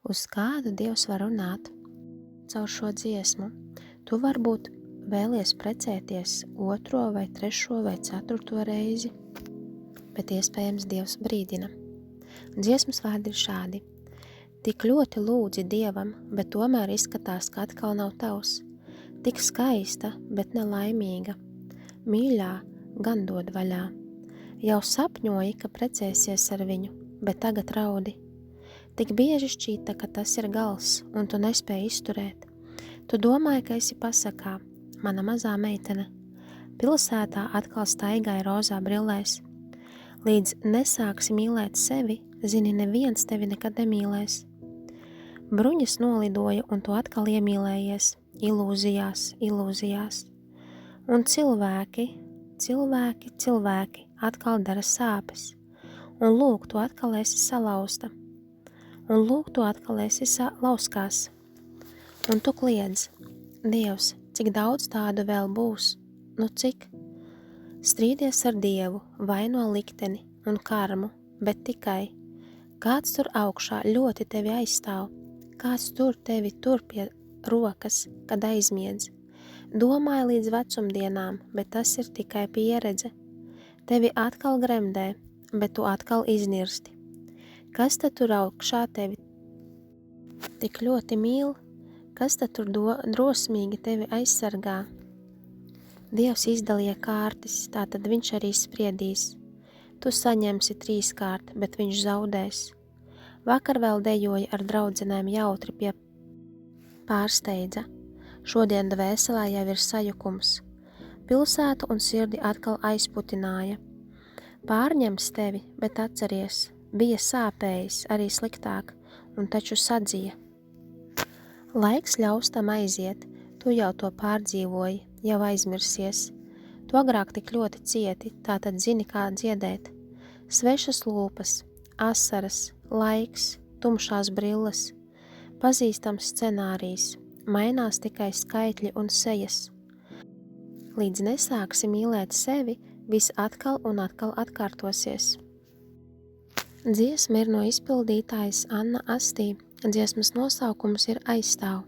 uz kādu Dievs var runāt caur šo dziesmu. Tu varbūt vēlies precēties 2. vai 3. vai 4. reizi, bet iespējams Dievs brīdina. Dziesmas vārdi ir šādi. Tik ļoti lūdzi Dievam, bet tomēr izskatās, ka atkal nav tavs. Tik skaista, bet nelaimīga. Mīļā, gan dod vaļā. Jau sapņoji, ka precēsies ar viņu, bet tagad raudi. Tik bieži šķīta, ka tas ir gals, un tu nespēji izturēt. Tu domāji, ka esi pasakā, mana mazā meitene. Pilsētā atkal staigāja rozā brillēs. Līdz nesāksi mīlēt sevi, zini, neviens tevi nekad nemīlēs. Bruņas nolidoja, un tu atkal iemīlējies, ilūzijās. Un cilvēki atkal dara sāpes. Un lūk, tu atkal esi salauzta. Un lūk, tu atkal esi lauskās. Un tu kliedz, Dievs, cik daudz tādu vēl būs? Nu cik? Strīdies ar Dievu, vaino likteni un karmu, bet tikai. Kāds tur augšā ļoti tevi aizstāv, kāds tur tevi tur pie rokas, kad aizmiedz. Domāju līdz vecumdienām, bet tas ir tikai pieredze. Tevi atkal gremdē, bet tu atkal iznirsti. Kas tad tur augšā tevi tik ļoti mīl? Kas tad tur drosmīgi tevi aizsargā? Dievs izdalīja kārtis, tātad viņš arī spriedīs. Tu saņemsi 3 kārt, bet viņš zaudēs. Vakar vēl dejoja ar draudzenēm jautri pie pārsteidza. Šodien dvēselē jau ir sajukums. Pilsētu un sirdi atkal aizputināja. Pārņems tevi, bet atceries, bija sāpējis arī sliktāk, un taču sadzija. Laiks ļaus tam aiziet, tu jau to pārdzīvoji, jau aizmirsies. Tu agrāk tik ļoti cieti, tātad zini, kā dziedēt. Svešas lūpas, asaras, laiks, tumšās brilles, pazīstams scenārijs, mainās tikai skaitļi un sejas. Līdz nesāksi mīlēt sevi, viss atkal un atkal atkārtosies. Dziesma ir no izpildītājas Anna Astī, dziesmas nosaukums ir Aizstāv.